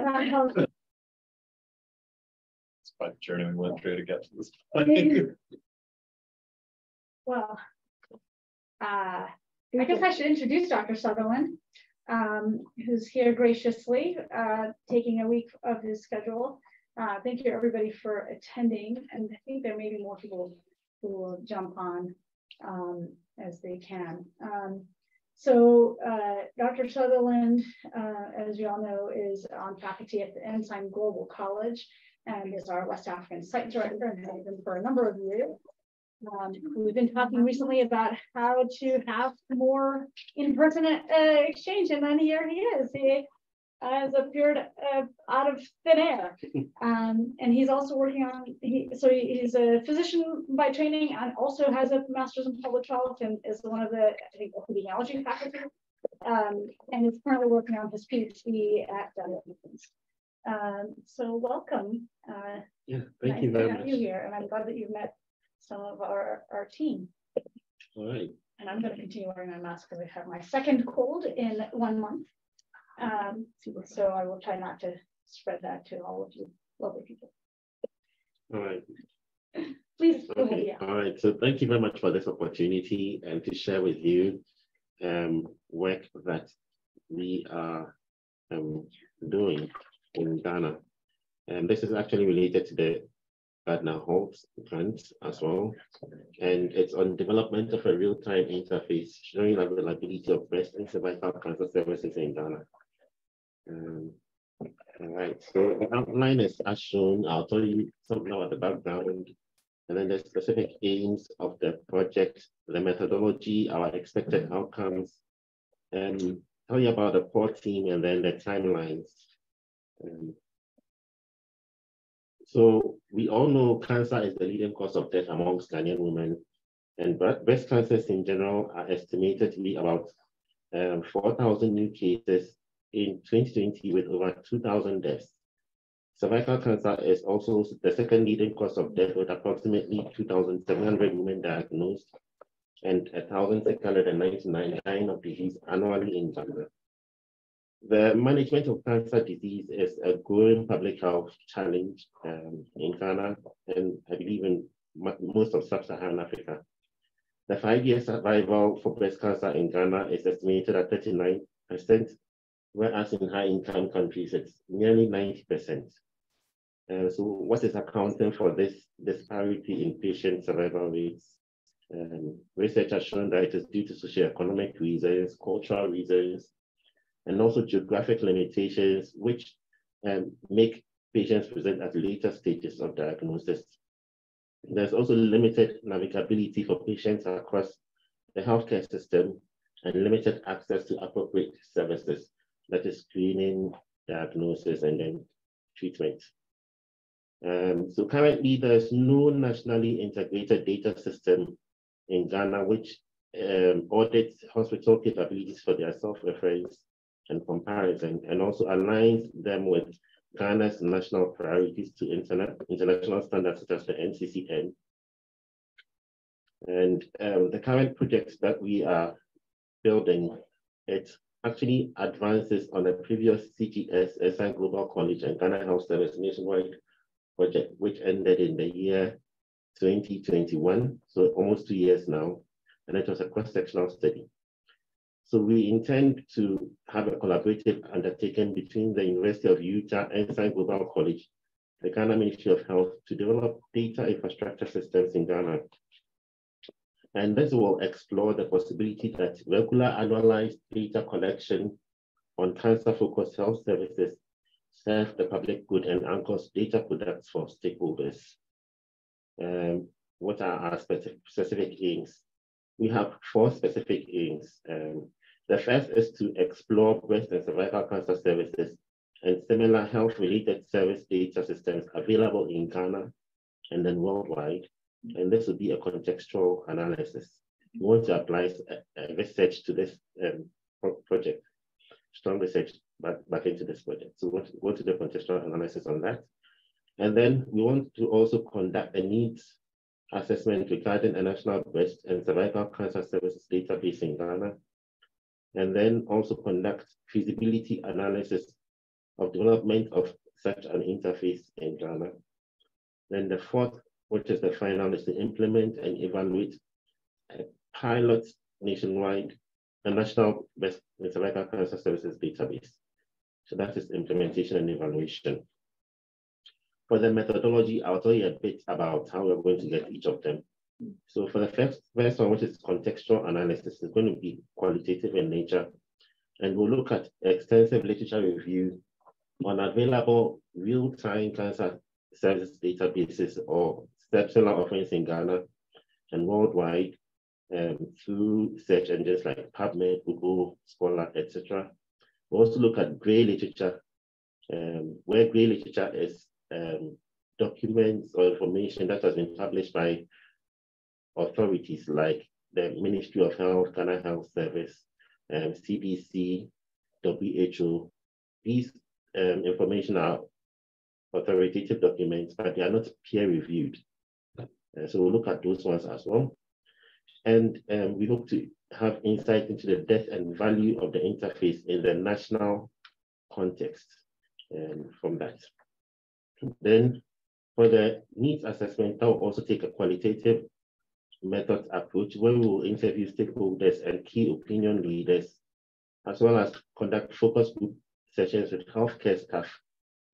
It's quite a journey we went through to get to this point. Well, I guess I should introduce Dr. Sutherland, who's here graciously, taking a week of his schedule. Thank you everybody for attending, and I think there may be more people who will jump on as they can. So Dr. Sutherland, as you all know, is on faculty at the Ensign Global College and is our West African site director and has been for a number of years. We've been talking recently about how to have more in-person exchange, and then here he is. He has appeared out of thin air, and he's also working on. He's a physician by training, and also has a master's in public health, and is one of the epidemiology faculty, and is currently working on his PhD at so welcome. Yeah, thank you very much. You here, and I'm glad that you've met some of our team. All right. And I'm going to continue wearing my mask because I have my second cold in 1 month. So I will try not to spread that to all of you lovely people. All right. Please go okay. ahead. Yeah. All right. So thank you very much for this opportunity and to share with you work that we are doing in Ghana. And this is actually related to the Gardner Holt grant as well. And it's on development of a real-time interface showing availability of breast and cervical cancer services in Ghana. All right, so the outline is as shown. I'll tell you something about the background, and then the specific aims of the project, the methodology, our expected outcomes, and tell you about the core team, and then the timelines. So we all know cancer is the leading cause of death amongst Ghanaian women, and breast cancers in general are estimated to be about 4,000 new cases in 2020 with over 2,000 deaths. Cervical cancer is also the second leading cause of death with approximately 2,700 women diagnosed and 1,699 dying of disease annually in Ghana. The management of cancer disease is a growing public health challenge in Ghana, and I believe in most of sub-Saharan Africa. The 5-year survival for breast cancer in Ghana is estimated at 39%, whereas in high-income countries, it's nearly 90%. So what is accounting for this disparity in patient survival rates? Research has shown that it is due to socioeconomic reasons, cultural reasons, and also geographic limitations, which make patients present at later stages of diagnosis. There's also limited navigability for patients across the healthcare system and limited access to appropriate services, that is screening, diagnosis, and then treatment. So currently there's no nationally integrated data system in Ghana which audits hospital capabilities for their self-reference and comparison, and also aligns them with Ghana's national priorities to international standards such as the NCCN. And the current project that we are building, it actually advances on a previous CGS, Ensign Global College and Ghana Health Service nationwide project, which ended in the year 2021, so almost 2 years now, and it was a cross-sectional study. So we intend to have a collaborative undertaking between the University of Utah, Ensign Global College, the Ghana Ministry of Health to develop data infrastructure systems in Ghana. And this will explore the possibility that regular annualized data collection on cancer-focused health services serve the public good and anchors data products for stakeholders. What are our specific aims? We have 4 specific aims. The first is to explore breast and cervical cancer services and similar health-related service data systems available in Ghana and then worldwide. And this will be a contextual analysis. We want to apply research to this project, strong research back into this project. So we want to do a contextual analysis on that. And then we want to also conduct a needs assessment regarding a national breast and cervical cancer services database in Ghana. And then also conduct feasibility analysis of development of such an interface in Ghana. Then the fourth, which is the final, is to implement and evaluate a pilot nationwide, a national breast and cervical cancer services database. So that is implementation and evaluation. For the methodology, I'll tell you a bit about how we're going to get each of them. So for the first one, which is contextual analysis, is going to be qualitative in nature, and we'll look at extensive literature review on available real-time cancer service databases or similar offerings in Ghana and worldwide through search engines like PubMed, Google, Scholar, etc. We'll also look at gray literature, where gray literature is documents or information that has been published by authorities like the Ministry of Health, Ghana Health Service, CDC, WHO. These information are authoritative documents, but they are not peer-reviewed. So we'll look at those ones as well. And we hope to have insight into the depth and value of the interface in the national context from that. Then for the needs assessment, that will also take a qualitative methods approach where we will interview stakeholders and key opinion leaders, as well as conduct focus group sessions with healthcare staff,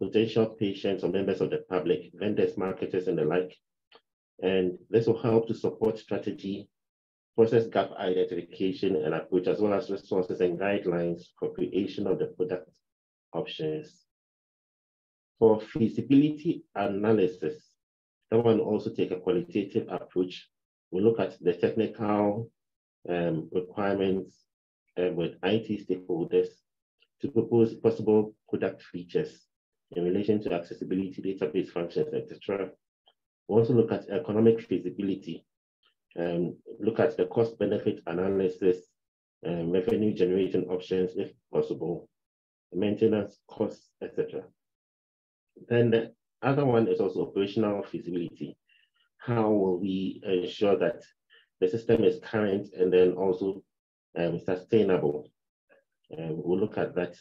potential patients or members of the public, vendors, marketers, and the like. And this will help to support strategy, process gap identification and approach, as well as resources and guidelines for creation of the product options. For feasibility analysis, that one will also take a qualitative approach. We'll look at the technical requirements with IT stakeholders to propose possible product features in relation to accessibility, database functions, etc. We'll also look at economic feasibility, look at the cost-benefit analysis, revenue generating options if possible, maintenance costs, etc. Then the other one is also operational feasibility. How will we ensure that the system is current and then also sustainable? We'll look at that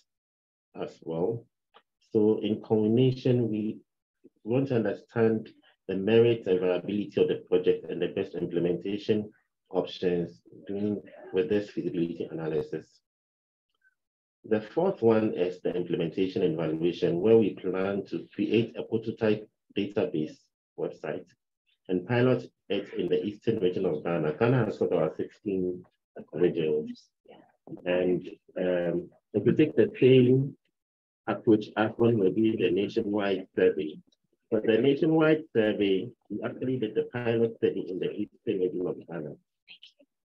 as well. So in combination, we want to understand the merits and viability of the project and the best implementation options with this feasibility analysis. The fourth one is the implementation and evaluation, where we plan to create a prototype database website and pilot it in the eastern region of Ghana. Ghana has got about 16 regions. And if we take the same approach as one will be the nationwide survey. For the nationwide survey, we actually did the pilot study in the eastern region of Ghana.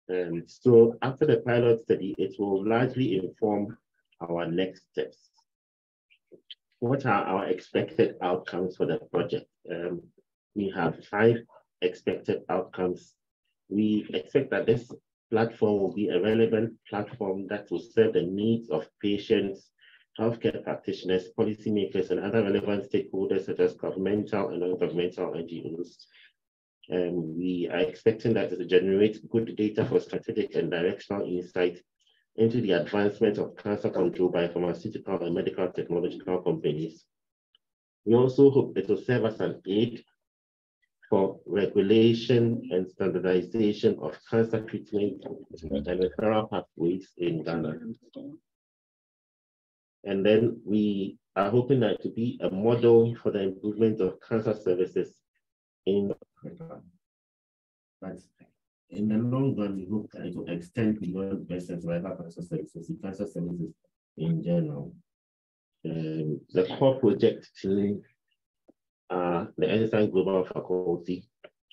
And so after the pilot study, it will largely inform our next steps. What are our expected outcomes for the project? We have 5 expected outcomes. We expect that this platform will be a relevant platform that will serve the needs of patients, healthcare practitioners, policymakers, and other relevant stakeholders such as governmental and non-governmental NGOs. We are expecting that it will generate good data for strategic and directional insight into the advancement of cancer control by pharmaceutical and medical technological companies. We also hope it will serve as an aid for regulation and standardization of cancer treatment and referral pathways in Ghana. And then we are hoping that to be a model for the improvement of cancer services in Africa. But in the long run, we hope that it will extend beyond breast and cervical cancer services to cancer services in general. The core project team the Einstein Global Faculty.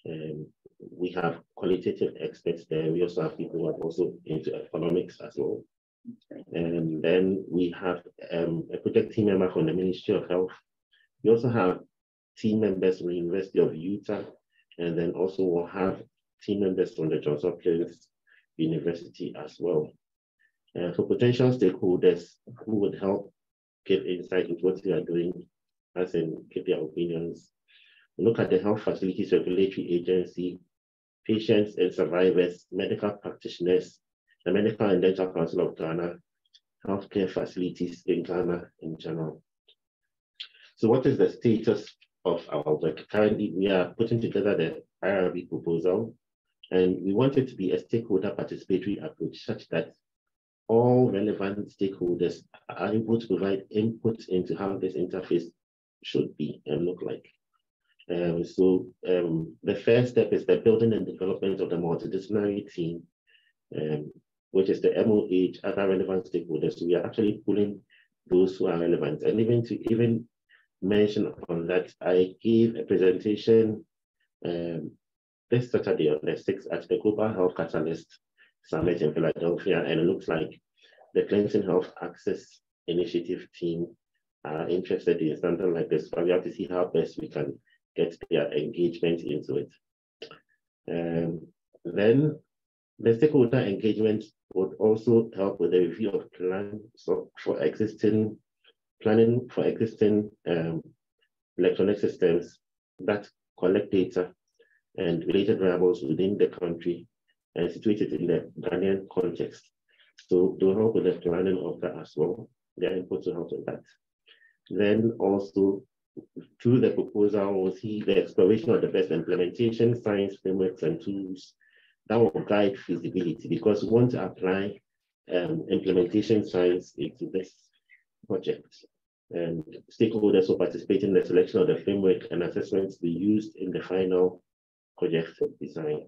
We have qualitative experts there. We also have people who are also into economics as well. And then we have a project team member from the Ministry of Health. We also have team members from the University of Utah, and then also we'll have team members from the Johns Hopkins University as well. For potential stakeholders who would help give insight into what we are doing, as in give their opinions. Look at the Health Facilities Regulatory Agency, patients and survivors, medical practitioners, the Medical and Dental Council of Ghana, healthcare facilities in Ghana in general. So what is the status of our work? Currently, we are putting together the IRB proposal, and we want it to be a stakeholder participatory approach such that all relevant stakeholders are able to provide input into how this interface should be and look like. The first step is the building and development of the multidisciplinary team, which is the MOH, other relevant stakeholders. So we are actually pulling those who are relevant. And even mention on that, I gave a presentation this Saturday on the 6th at the Global Health Catalyst Summit in Philadelphia, and it looks like the Clinton Health Access Initiative team are interested in something like this, but we have to see how best we can get their engagement into it. Then the stakeholder engagement would also help with the review of planning for existing electronic systems that collect data and related variables within the country and situate it in the Ghanaian context. So they'll help with the planning of that as well. Their input to help with that. Then also through the proposal, we'll see the exploration of the best implementation, science frameworks and tools that will guide feasibility, because we want to apply implementation science into this project. And stakeholders will participate in the selection of the framework and assessments to be used in the final project design.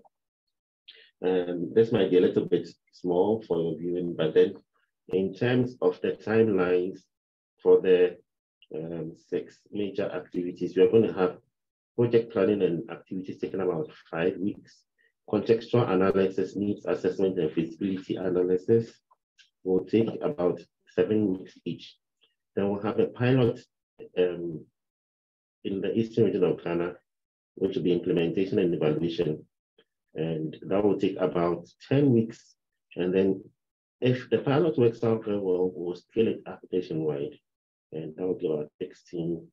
This might be a little bit small for your viewing, but then in terms of the timelines for the 6 major activities, we are going to have project planning and activities taking about 5 weeks. Contextual analysis, needs assessment, and feasibility analysis will take about 7 weeks each. Then we'll have a pilot in the eastern region of Ghana, which will be implementation and evaluation. And that will take about 10 weeks. And then if the pilot works out very well, we'll scale it up nationwide. And that will be about 16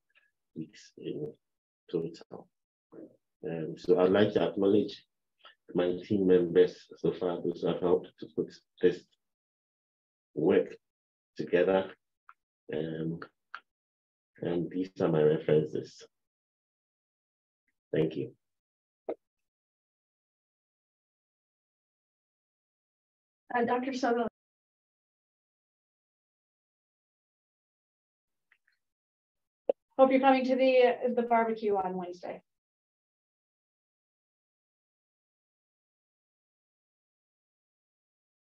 weeks in total. So I'd like to acknowledge my team members so far, those who have helped to put this work together. And these are my references. Thank you. Dr. Sutherland. Hope you're coming to the barbecue on Wednesday.